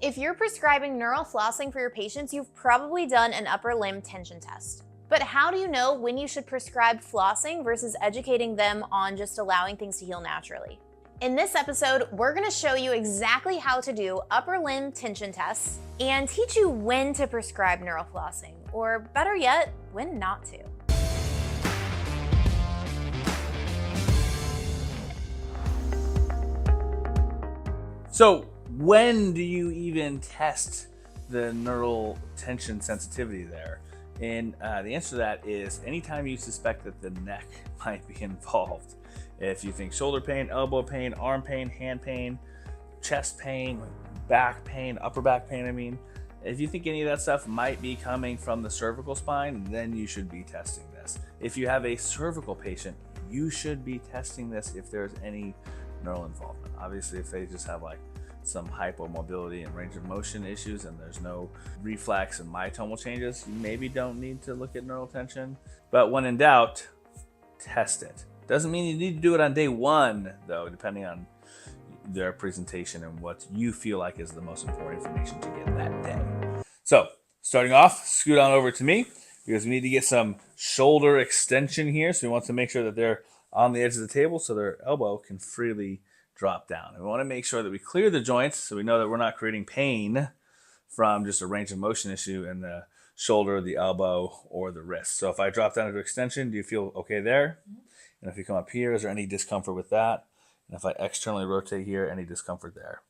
If you're prescribing neural flossing for your patients, you've probably done an upper limb tension test. But how do you know when you should prescribe flossing versus educating them on just allowing things to heal naturally? In this episode, we're going to show you exactly how to do upper limb tension tests and teach you when to prescribe neural flossing, or better yet, when not to. So when do you even test the neural tension sensitivity there? And the answer to that is anytime you suspect that the neck might be involved. If you think shoulder pain, elbow pain, arm pain, hand pain, chest pain, back pain, upper back pain, if you think any of that stuff might be coming from the cervical spine, then you should be testing this. If you have a cervical patient, you should be testing this if there's any neural involvement. Obviously, if they just have like some hypomobility and range of motion issues and there's no reflex and myotomal changes, you maybe don't need to look at neural tension. But when in doubt, test it. Doesn't mean you need to do it on day one, though, depending on their presentation and what you feel like is the most important information to get that day. So, starting off, scoot on over to me because we need to get some shoulder extension here. So we want to make sure that they're on the edge of the table so their elbow can freely drop down. And we want to make sure that we clear the joints so we know that we're not creating pain from just a range of motion issue in the shoulder, the elbow, or the wrist. So if I drop down into extension, do you feel okay there? And if you come up here, is there any discomfort with that? And if I externally rotate here, any discomfort there?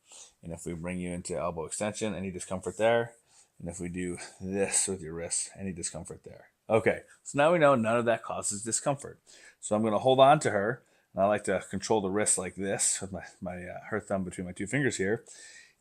And if we bring you into elbow extension, any discomfort there? And if we do this with your wrist, any discomfort there? Okay, so now we know none of that causes discomfort. So I'm going to hold on to her. And I like to control the wrist like this with her thumb between my two fingers here.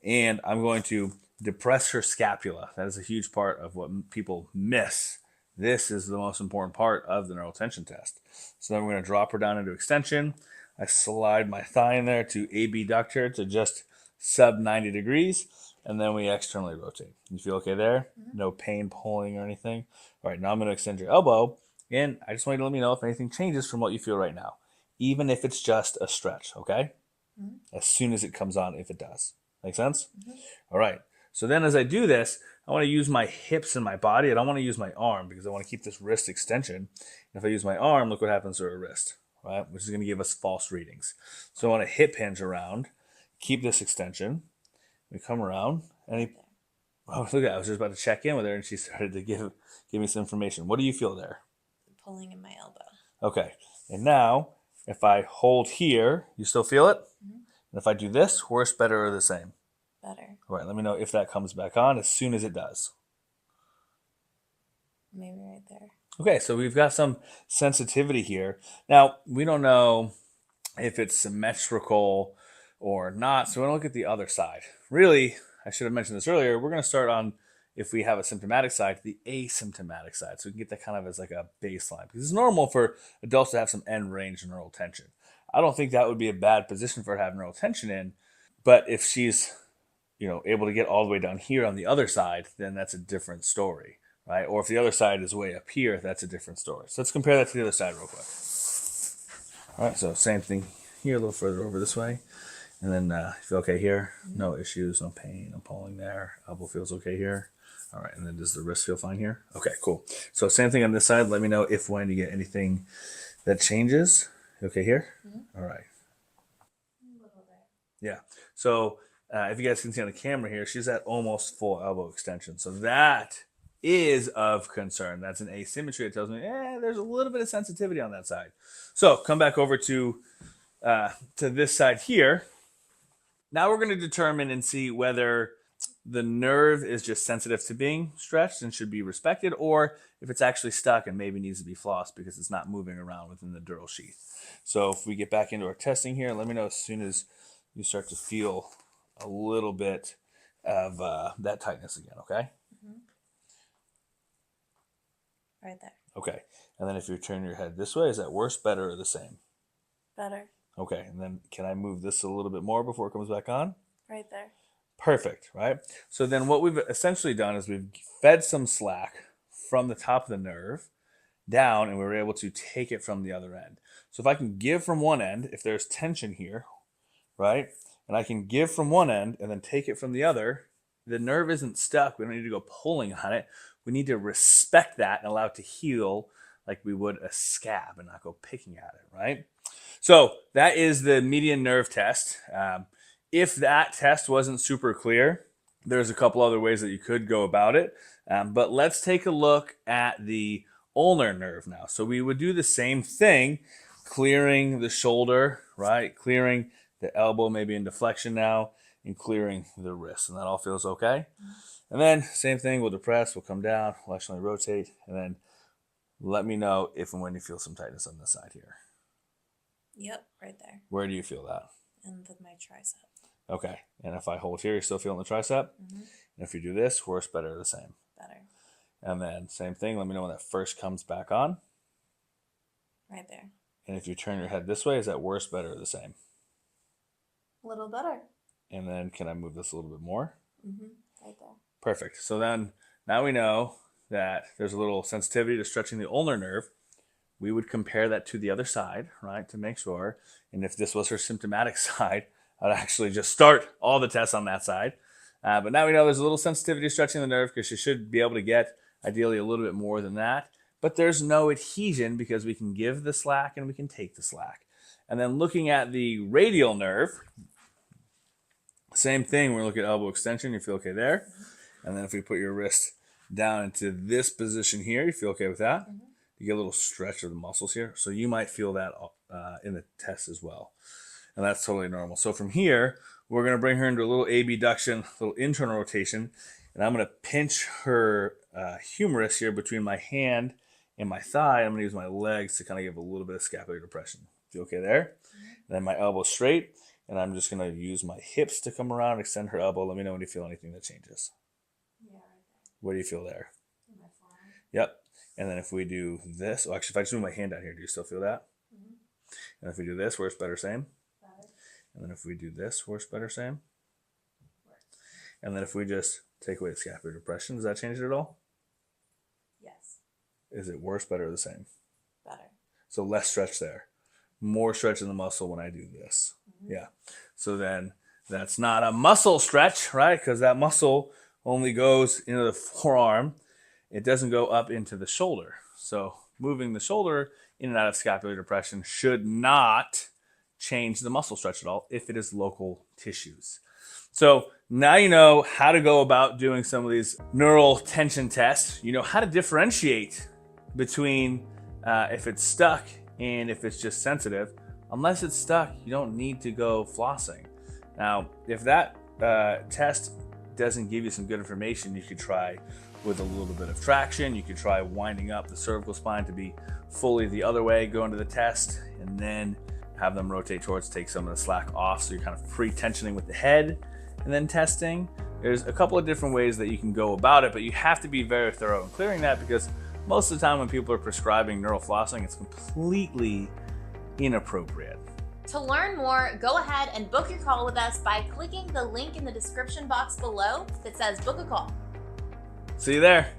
And I'm going to depress her scapula. That is a huge part of what people miss. This is the most important part of the neural tension test. So then we're going to drop her down into extension. I slide my thigh in there to abductor to just sub 90 degrees. And then we externally rotate. You feel okay there? No pain pulling or anything? All right, now I'm going to extend your elbow. And I just want you to let me know if anything changes from what you feel right now. Even if it's just a stretch, okay? As soon as it comes on, if it does. Make sense? All right. So then as I do this, I want to use my hips and my body. I don't want to use my arm because I want to keep this wrist extension. And if I use my arm, look what happens to her wrist, right? Which is going to give us false readings. So I want to hip hinge around, keep this extension. We come around, and oh, look at that. I was just about to check in with her, and she started to give me some information. What do you feel there? Pulling in my elbow. Okay. And now, if I hold here, you still feel it? And if I do this, worse, better, or the same? Better. All right, let me know if that comes back on as soon as it does. Maybe right there. Okay, so we've got some sensitivity here. Now, we don't know if it's symmetrical or not, so we're going to look at the other side. Really, I should have mentioned this earlier, we're going to start on, if we have a symptomatic side, the asymptomatic side. So we can get that kind of as like a baseline. Because it's normal for adults to have some end range neural tension. I don't think that would be a bad position for her to have neural tension in. But if she's, able to get all the way down here on the other side, then that's a different story, right? Or if the other side is way up here, that's a different story. So let's compare that to the other side real quick. All right, so same thing here, a little further over this way. And then you feel okay here? No issues, no pain, no pulling there. Elbow feels okay here. All right, and then does the wrist feel fine here? Okay, cool. So same thing on this side. Let me know if when you get anything that changes. Okay here? All right. A little bit. Yeah. So if you guys can see on the camera here, she's at almost full elbow extension. So that is of concern. That's an asymmetry. It tells me, there's a little bit of sensitivity on that side. So come back over to this side here. Now we're going to determine and see whether the nerve is just sensitive to being stretched and should be respected, or if it's actually stuck and maybe needs to be flossed because it's not moving around within the dural sheath. So if we get back into our testing here, let me know as soon as you start to feel a little bit of that tightness again, okay? Right there. Okay, and then if you turn your head this way, is that worse, better, or the same? Better. Okay, and then can I move this a little bit more before it comes back on? Right there. Perfect, right? So then what we've essentially done is we've fed some slack from the top of the nerve down, and we were able to take it from the other end. So if I can give from one end, if there's tension here, right, and I can give from one end and then take it from the other, the nerve isn't stuck. We don't need to go pulling on it. We need to respect that and allow it to heal like we would a scab and not go picking at it, right? So that is the median nerve test. If that test wasn't super clear, there's a couple other ways that you could go about it. But let's take a look at the ulnar nerve now. So we would do the same thing, clearing the shoulder, right? Clearing the elbow, maybe in deflection now, and clearing the wrist. And that all feels okay. And then same thing, we'll depress, we'll come down, we'll actually rotate, and then let me know if and when you feel some tightness on this side here. Yep, right there. Where do you feel that? And with my tricep. Okay. And if I hold here, you're still feeling the tricep? Mm-hmm. And if you do this, worse, better, the same? Better. And then same thing, let me know when that first comes back on. Right there. And if you turn your head this way, is that worse, better, or the same? A little better. And then can I move this a little bit more? Mm-hmm. Right there. Perfect. So then now we know that there's a little sensitivity to stretching the ulnar nerve. We would compare that to the other side, right, to make sure. And if this was her symptomatic side, I'd actually just start all the tests on that side. But now we know there's a little sensitivity to stretching the nerve because she should be able to get ideally a little bit more than that. But there's no adhesion because we can give the slack and we can take the slack. And then looking at the radial nerve, same thing. We're looking at elbow extension. You feel okay there. And then if we put your wrist down into this position here, you feel okay with that? Mm-hmm. You get a little stretch of the muscles here. So you might feel that in the test as well. And that's totally normal. So from here, we're going to bring her into a little abduction, a little internal rotation. And I'm going to pinch her humerus here between my hand and my thigh. I'm going to use my legs to kind of give a little bit of scapular depression. Feel okay there? Mm-hmm. And then my elbow straight. And I'm just going to use my hips to come around, extend her elbow. Let me know when you feel anything that changes. Yeah, right there. What do you feel there? In my forearm. Yep. And then if we do this, well, actually, if I just move my hand down here, do you still feel that? Mm-hmm. And if we do this, worse, better, same? Better. And then if we do this, worse, better, same? Worse. And then if we just take away the scapular depression, does that change it at all? Yes. Is it worse, better, or the same? Better. So less stretch there. More stretch in the muscle when I do this. Mm-hmm. Yeah. So then that's not a muscle stretch, right? Because that muscle only goes into the forearm. It doesn't go up into the shoulder. So moving the shoulder in and out of scapular depression should not change the muscle stretch at all if it is local tissues. So now you know how to go about doing some of these neural tension tests. You know how to differentiate between if it's stuck and if it's just sensitive. Unless it's stuck, you don't need to go flossing. Now, if that test doesn't give you some good information, you could try with a little bit of traction. You could try winding up the cervical spine to be fully the other way, go into the test, and then have them rotate towards, take some of the slack off. So you're kind of pre-tensioning with the head and then testing. There's a couple of different ways that you can go about it, but you have to be very thorough in clearing that because most of the time when people are prescribing neural flossing, it's completely inappropriate. To learn more, go ahead and book your call with us by clicking the link in the description box below that says book a call. See you there.